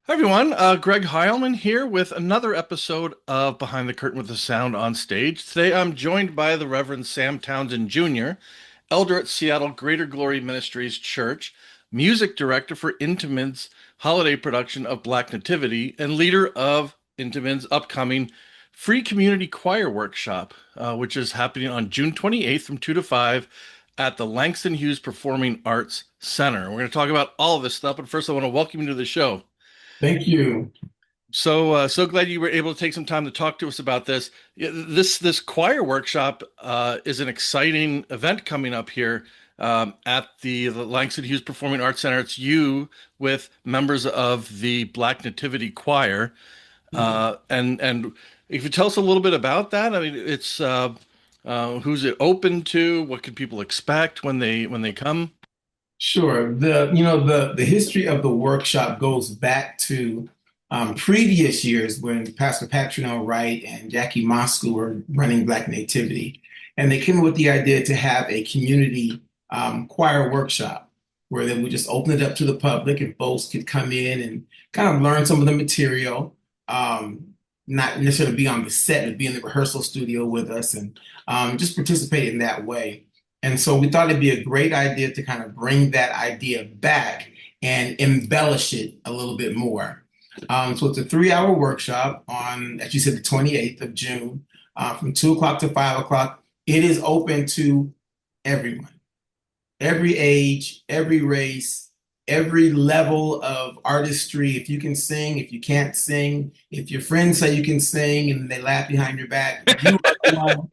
Hi everyone, Greg Heilman here with another episode of Behind the Curtain with the Sound on Stage. Today I'm joined by the Reverend Sam Townsend Jr., elder at Seattle Greater Glory Ministries Church, music director for Intiman's holiday production of Black Nativity, and leader of Intiman's upcoming free community choir workshop, which is happening on June 28th from 2 to 5 at the Langston Hughes Performing Arts Center. We're going to talk about all of this stuff, but first I want to welcome you to the show. Thank you. So glad you were able to take some time to talk to us about this. Yeah, this choir workshop is an exciting event coming up here at the Langston Hughes Performing Arts Center. It's you with members of the Black Nativity Choir, and if you tell us a little bit about that, I mean, it's who's it open to? What can people expect when they come? Sure. The history of the workshop goes back to previous years when Pastor Patrino Wright and Jackie Moscow were running Black Nativity, and they came up with the idea to have a community choir workshop where they would just open it up to the public and folks could come in and kind of learn some of the material, not necessarily be on the set, but be in the rehearsal studio with us and just participate in that way. And so we thought it'd be a great idea to kind of bring that idea back and embellish it a little bit more. So it's a 3 hour workshop on, as you said, the 28th of June, from 2 o'clock to 5 o'clock. It is open to everyone, every age, every race, every level of artistry. If you can sing, if you can't sing, if your friends say you can sing and they laugh behind your back, you are the one.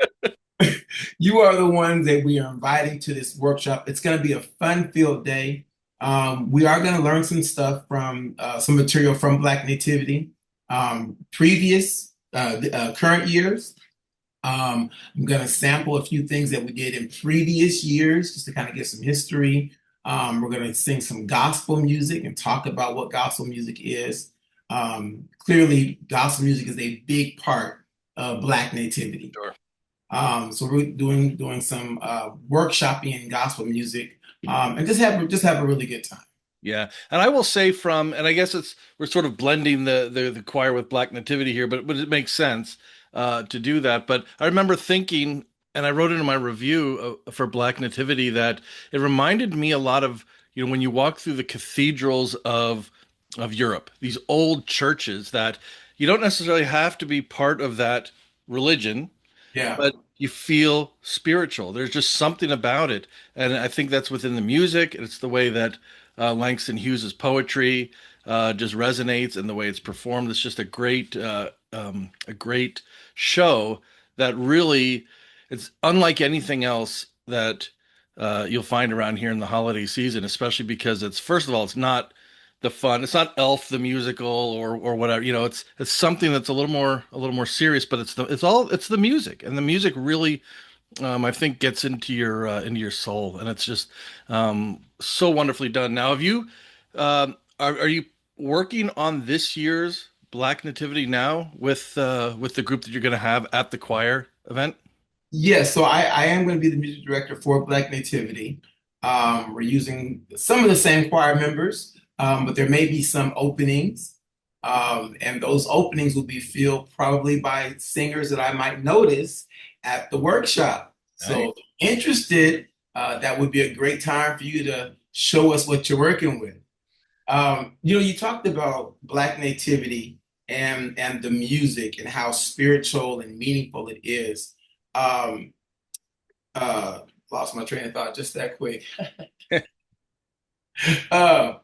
You are the ones that we are inviting to this workshop. It's going to be a fun-filled day. We are going to learn some stuff from some material from Black Nativity, previous, current years. I'm going to sample a few things that we did in previous years just to kind of get some history. We're going to sing some gospel music and talk about what gospel music is. Clearly, gospel music is a big part of Black Nativity. Sure. So we're doing some workshopping in gospel music, and just have a really good time. Yeah, and I will say and I guess we're sort of blending the choir with Black Nativity here, but it makes sense to do that. But I remember thinking, and I wrote it in my review for Black Nativity that it reminded me a lot of, when you walk through the cathedrals of Europe, these old churches that you don't necessarily have to be part of that religion, Yeah. but you feel spiritual. There's just something about it, and I think that's within the music. It's the way that Langston Hughes's poetry just resonates, and the way it's performed. It's just a great show that really it's unlike anything else that you'll find around here in the holiday season, especially because it's first of all, it's not the fun. It's not Elf the musical or whatever. It's something that's a little more serious, but it's the music, and the music really I think gets into your soul, and it's just so wonderfully done. Now, have you are you working on this year's Black Nativity now with the group that you're going to have at the choir event? Yes, so I am going to be the music director for Black Nativity. We're using some of the same choir members, but there may be some openings. And those openings will be filled probably by singers that I might notice at the workshop. Nice. So, interested, that would be a great time for you to show us what you're working with. You talked about Black Nativity and the music and how spiritual and meaningful it is. Um, uh, Lost my train of thought just that quick. Uh,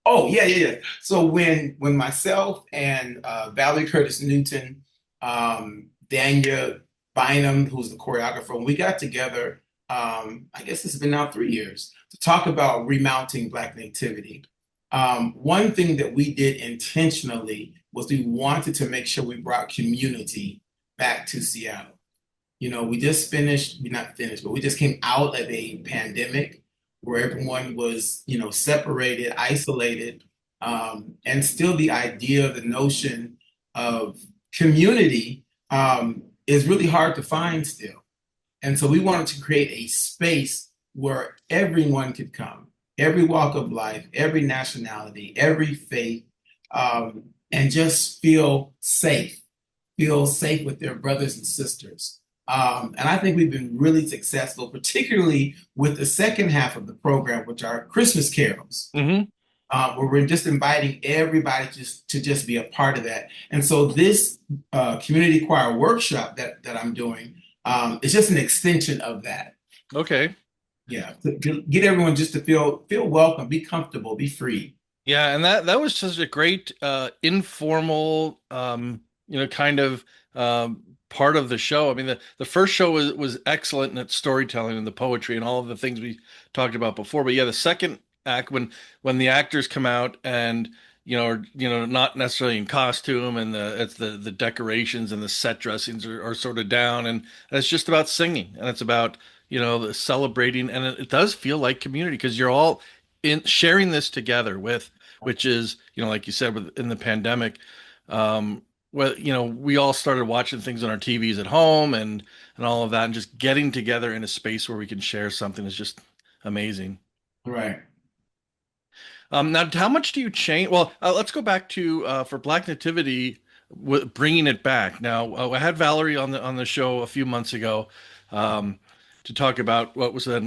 oh yeah. So when myself and Valerie Curtis Newton, Dania Bynum, who's the choreographer, when we got together, I guess it's been now 3 years to talk about remounting Black Nativity. One thing that we did intentionally was we wanted to make sure we brought community back to Seattle. We just finished, we not finished, but we just came out of a pandemic where everyone was, separated, isolated, and still the idea, the notion of community is really hard to find still. And so we wanted to create a space where everyone could come, every walk of life, every nationality, every faith, and just feel safe with their brothers and sisters. And I think we've been really successful, particularly with the second half of the program, which are Christmas carols, Hmm. where we're just inviting everybody just be a part of that. And so this community choir workshop that I'm doing is just an extension of that. Okay. Yeah, to get everyone just to feel welcome, be comfortable, be free. Yeah, and that was such a great informal kind of part of the show. I mean, the first show was excellent in its storytelling and the poetry and all of the things we talked about before. But yeah, the second act when the actors come out and not necessarily in costume, and the decorations and the set dressings are sort of down, and it's just about singing, and it's about the celebrating, and it does feel like community because you're all in sharing this together with, which is, like you said, in the pandemic, well, we all started watching things on our TVs at home and all of that, and just getting together in a space where we can share something is just amazing. Right. Now, how much do you change? Well, let's go back to for Black Nativity, bringing it back. Now, I had Valerie on the show a few months ago um, to talk about what was her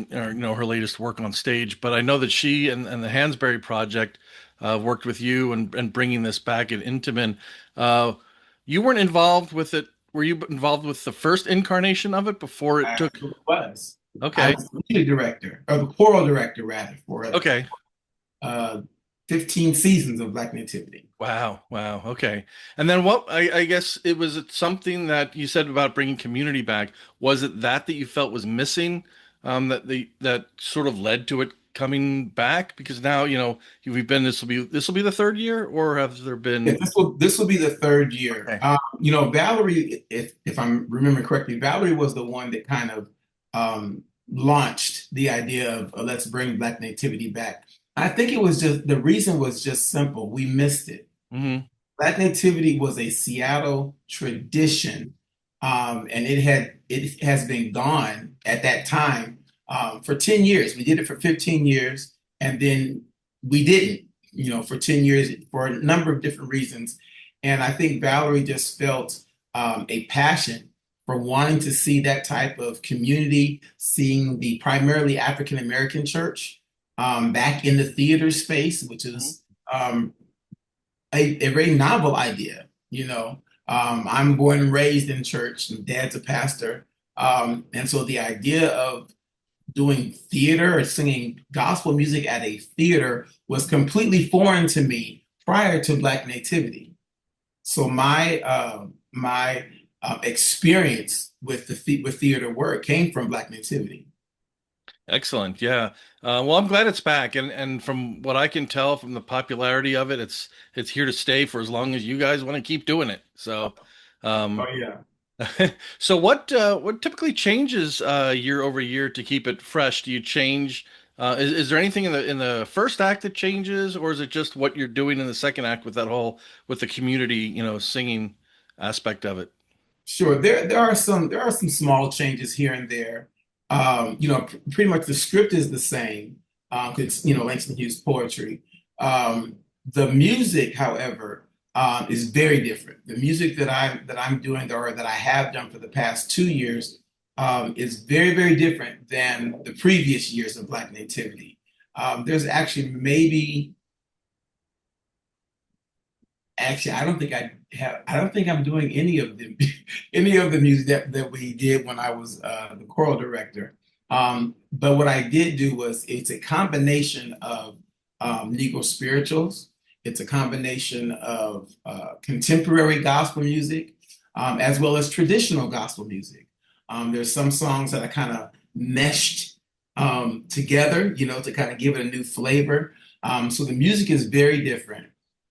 latest work on stage. But I know that she and the Hansberry Project worked with you and bringing this back in Intiman. You weren't involved with it. Were you involved with the first incarnation of it before it I took? actually was. I Okay, was the music director, or the choral director rather, for okay. uh, 15 seasons of Black Nativity. Wow, wow. Okay. And then I guess it was something that you said about bringing community back. Was it that you felt was missing, that sort of led to it coming back? Because now, we've been this will be the third year, or have there Yeah, been? this will be the third year. Okay. Valerie, if I'm remembering correctly, Valerie was the one that kind of launched the idea of let's bring Black Nativity back. I think it was just the reason was just simple. We missed it. Hmm. Black Nativity was a Seattle tradition, and it has been gone at that time for 10 years. We did it for 15 years, and then we didn't, for 10 years for a number of different reasons. And I think Valerie just felt a passion for wanting to see that type of community, seeing the primarily African American church back in the theater space, which is a very novel idea. I'm born and raised in church, and dad's a pastor. And so the idea of doing theater or singing gospel music at a theater was completely foreign to me prior to Black Nativity. So my experience with with theater work came from Black Nativity. Excellent. Yeah. Well, I'm glad it's back, and from what I can tell from the popularity of it, it's here to stay for as long as you guys want to keep doing it. So, Oh um, yeah. so what typically changes year over year to keep it fresh? Do you change? Is there anything in the first act that changes, or is it just what you're doing in the second act with the community, singing aspect of it? Sure. There are some small changes here and there. Pretty much the script is the same. It's Langston Hughes poetry. The music, however, is very different. The music that I'm doing or that I have done for the past 2 years is very, very different than the previous years of Black Nativity. There's actually maybe Actually, I don't think I'm doing any of the any of the music that we did when I was the choral director. But what I did do was it's a combination of Negro spirituals. It's a combination of contemporary gospel music, as well as traditional gospel music. There's some songs that I kind of meshed together, to kind of give it a new flavor. So the music is very different.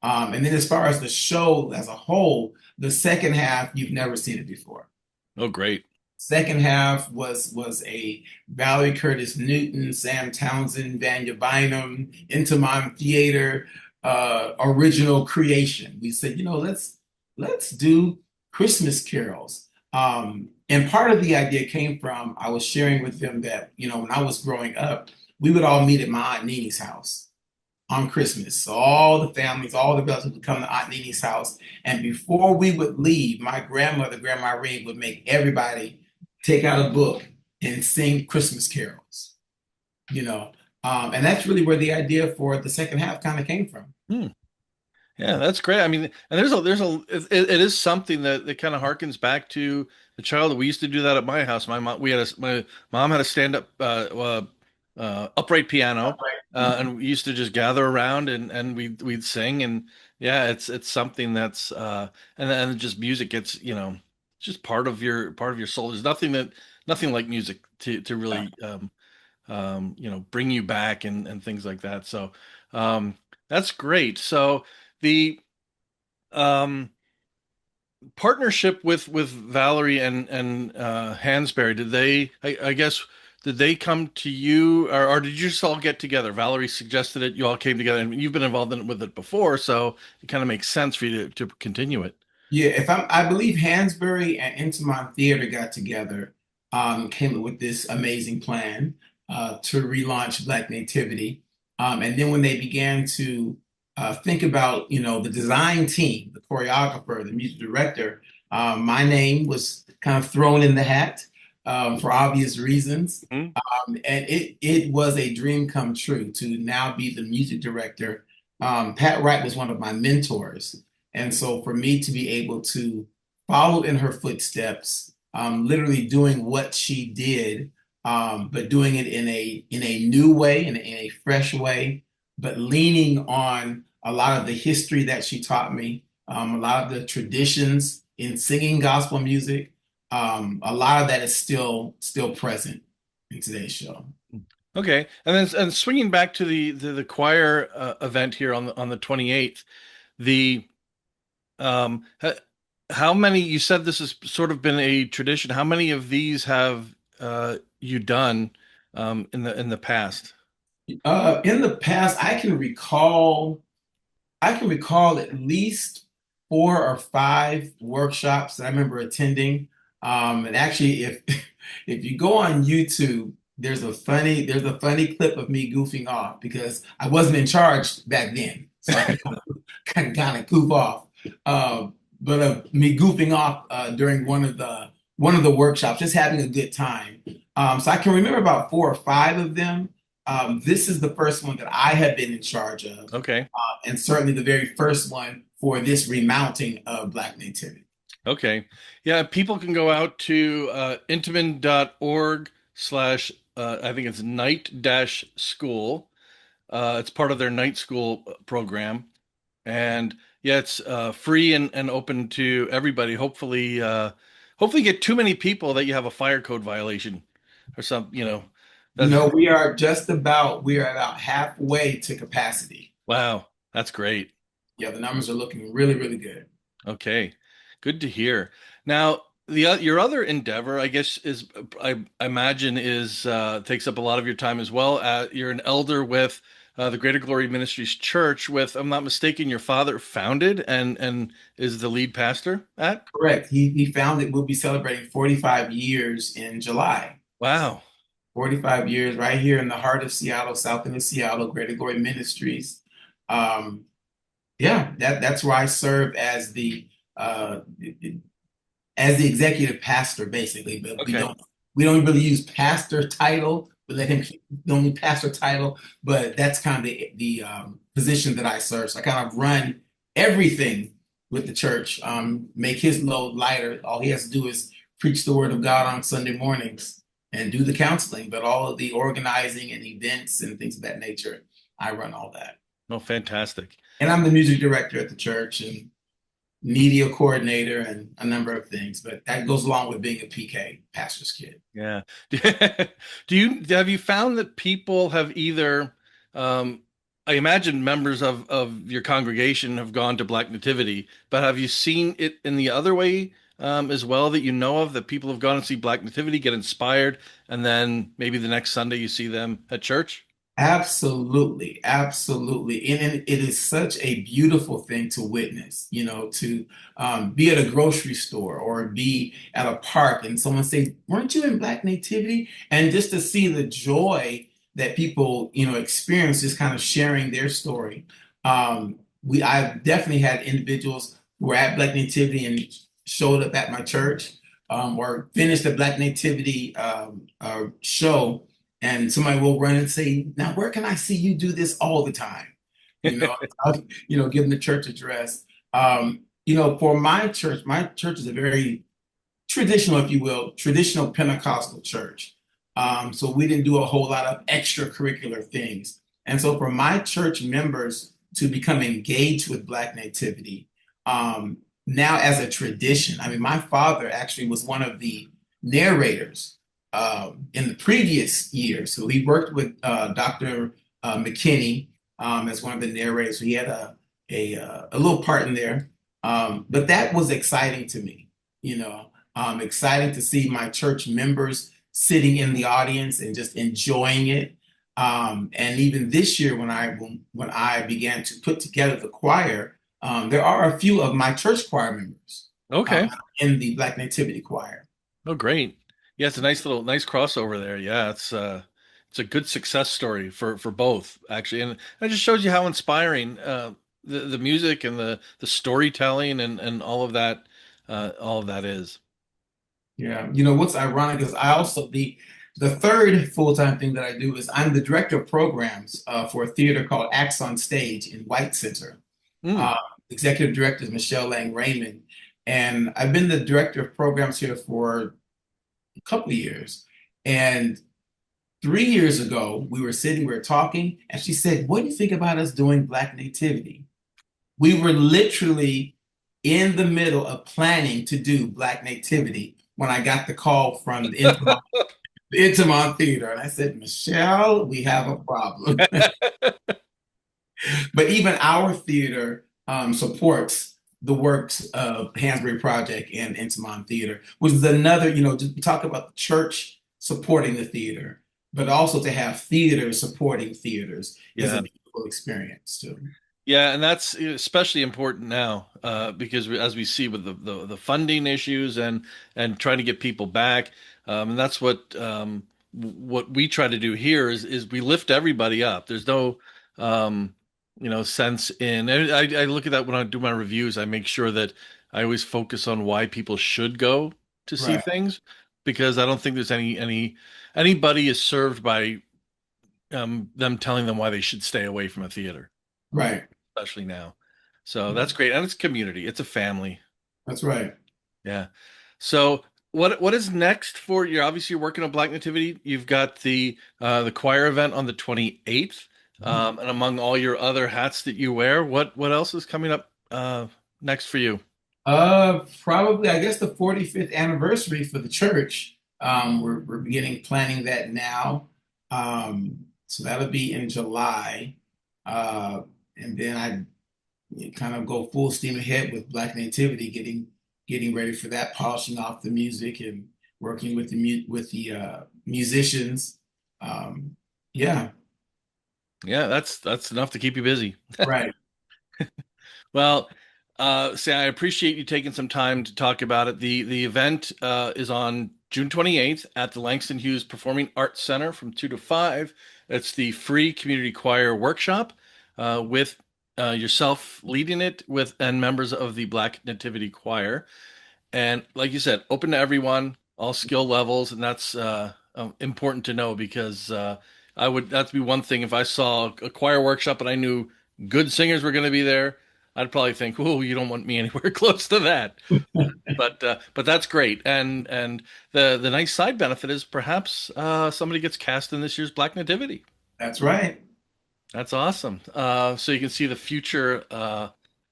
And then as far as the show as a whole, the second half, you've never seen it before. Oh, great. Second half was a Valerie Curtis Newton, Sam Townsend, Vanya Bynum, Intiman Theatre original creation. We said, let's do Christmas carols. And part of the idea came from I was sharing with them that when I was growing up, we would all meet at my Aunt Nini's house on Christmas. So all the families, all the relatives would come to Aunt Nini's house. And before we would leave, my grandmother, Grandma Ring, would make everybody take out a book and sing Christmas carols, you know. And that's really where the idea for the second half kind of came from. Hmm. Yeah, that's great. I mean, and it is something that kind of harkens back to the childhood. We used to do that at my house. My mom had a stand up upright piano, and we used to just gather around and we'd sing. And yeah, it's something that's and just music gets, just part of your soul. There's nothing like music to really bring you back and things like that. So that's great. So the um, partnership with Valerie and Hansberry, I guess, did they come to you, or did you just all get together? Valerie suggested it, you all came together, and you've been involved with it before, so it kind of makes sense for you to continue it. Yeah, I believe Hansberry and Intiman Theatre got together, came up with this amazing plan to relaunch Black Nativity. And then when they began to think about, the design team, the choreographer, the music director, my name was kind of thrown in the hat for obvious reasons. Hmm? And it was a dream come true to now be the music director. Pat Wright was one of my mentors. And so for me to be able to follow in her footsteps, literally doing what she did, but doing it in a new way, in a fresh way, but leaning on a lot of the history that she taught me, a lot of the traditions in singing gospel music, a lot of that is still present in today's show. Okay, and swinging back to the choir event here on the 28th, the Um, ha- how many, you said this has sort of been a tradition. How many of these have you done in the past? In the past, I can recall at least 4 or 5 workshops that I remember attending. And actually, if if you go on YouTube, there's a funny clip of me goofing off because I wasn't in charge back then, so I could kind of goof off. But me goofing off during one of the workshops, just having a good time. So I can remember about 4 or 5 of them. This is the first one that I have been in charge of, Okay. and certainly the very first one for this remounting of Black Nativity. Okay. Yeah, people can go out to intiman.org/ I think it's night dash school. It's part of their night school program. And yeah, it's free and open to everybody. Hopefully get too many people that you have a fire code violation or something. That's We are about halfway to capacity. wow, that's great. Yeah, the numbers are looking really, really good. Okay, good to hear. Now, your other endeavor, I guess, I imagine is takes up a lot of your time as well. You're an elder with the Greater Glory Ministries Church, with, I'm not mistaken, your father founded and is the lead pastor at. Correct. He found it. We'll be celebrating 45 years in July. Wow. 45 years right here in the heart of Seattle, south end of Seattle, Greater Glory Ministries. Um, yeah, that's where I serve as the executive pastor, basically. But we Okay. don't we don't really use pastor title. We let him keep the only pastor title, but that's kind of the position that I serve. So I kind of run everything with the church. Make his load lighter. All he has to do is preach the word of God on Sunday mornings and do the counseling, but all of the organizing and events and things of that nature, I run all that. Oh, fantastic. And I'm the music director at the church and media coordinator and a number of things, but that goes along with being a PK, pastor's kid. Yeah. Have you found that people have either, um, I imagine members of your congregation have gone to Black Nativity, but have you seen it in the other way, as well, that you know of, that people have gone and see Black Nativity, get inspired, and then maybe the next Sunday you see them at church? Absolutely, absolutely. And it is such a beautiful thing to witness, to be at a grocery store or be at a park and someone say, "Weren't you in Black Nativity?" And just to see the joy that people, experience just kind of sharing their story. I've definitely had individuals who were at Black Nativity and showed up at my church, or finished the Black Nativity show, and somebody will run and say, "Now, where can I see you do this all the time?" You know, give them the church address. For my church is a very traditional, if you will, traditional Pentecostal church. So we didn't do a whole lot of extracurricular things. And so for my church members to become engaged with Black Nativity, now as a tradition, I mean, my father actually was one of the narrators in the previous year. So he worked with Dr. McKinney as one of the narrators. So he had a little part in there. But that was exciting to me, you know. Exciting to see my church members sitting in the audience and just enjoying it. And even this year, when I began to put together the choir, there are a few of my church choir members Okay. in the Black Nativity Choir. Oh, great. Yeah, it's a nice crossover there. Yeah, it's a good success story for both actually, and it just shows you how inspiring the music and the storytelling and all of that is. Yeah, what's ironic is I also the third full-time thing that I do is I'm the director of programs for a theater called Acts on Stage in White Center. Mm. Uh, Executive director is Michelle Lang Raymond. And I've been the director of programs here for a couple of years. And 3 years ago, we were talking, and she said, "What do you think about us doing Black Nativity?" We were literally in the middle of planning to do Black Nativity when I got the call from the Intiman Theatre. And I said, "Michelle, we have a problem." But even our theater supports the works of Hansberry Project and Intiman Theater, which is another, just talk about the church supporting the theater, but also to have theaters supporting theaters is a Yeah. beautiful experience too. Yeah, and that's especially important now because as we see with the funding issues and trying to get people back, and that's what we try to do here is we lift everybody up. There's no sense in. And I look at that when I do my reviews. I make sure that I always focus on why people should go to see Right, things because I don't think there's anybody is served by them telling them why they should stay away from a theater right. especially now. So Yeah, that's great. And it's community. It's a family. that's right. Yeah. So what is next for you're obviously you're working on Black Nativity. You've got the choir event on the 28th. And among all your other hats that you wear, what else is coming up next for you? Probably, I guess the 45th anniversary for the church. We're beginning planning that now. So that'll be in July. Uh, and then I kind of go full steam ahead with Black Nativity, getting ready for that, polishing off the music and working with the musicians. Um, yeah, Yeah, that's enough to keep you busy. right. Well, say I appreciate you taking some time to talk about it. The event is on June 28th at the Langston Hughes Performing Arts Center from 2 to 5. It's the free community choir workshop with yourself leading it with and members of the Black Nativity Choir. And like you said, open to everyone, all skill levels, and that's important to know because I would that'd be one thing if I saw a choir workshop and I knew good singers were going to be there, I'd probably think, "Oh, you don't want me anywhere close to that." But that's great, and the nice side benefit is perhaps somebody gets cast in this year's Black Nativity. That's right. That's awesome. So you can see the future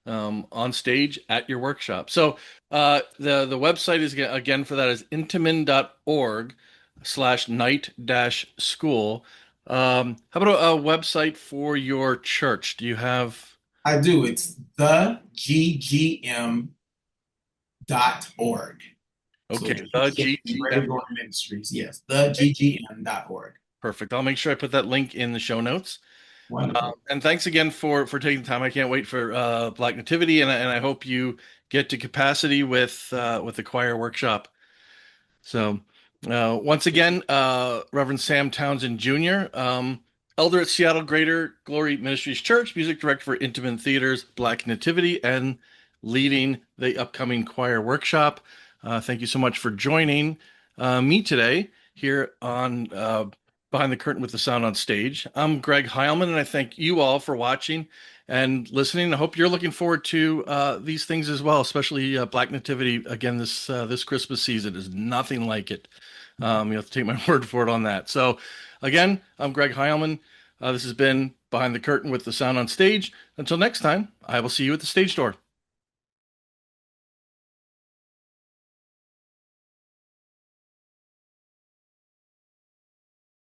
on stage at your workshop. So the website is again for that is intiman.org/night-school. How about a website for your church? Do you have? I do. It's theggm.org. So Okay, the Jesus and GGM. Greater Ministries. Yes, theggm.org. Perfect. I'll make sure I put that link in the show notes. Wonderful. And thanks again for taking the time. I can't wait for Black Nativity, and I hope you get to capacity with the choir workshop. So. Once again, Reverend Sam Townsend Jr., elder at Seattle Greater Glory Ministries Church, music director for Intiman Theater's Black Nativity, and leading the upcoming choir workshop. Thank you so much for joining me today here on Behind the Curtain with the Sound on Stage. I'm Greg Heilman, and I thank you all for watching and listening. I hope you're looking forward to these things as well, especially Black Nativity again this Christmas season is nothing like it. You have to take my word for it on that. So, again, I'm Greg Heilman. This has been Behind the Curtain with the Sound on Stage. Until next time, I will see you at the stage door.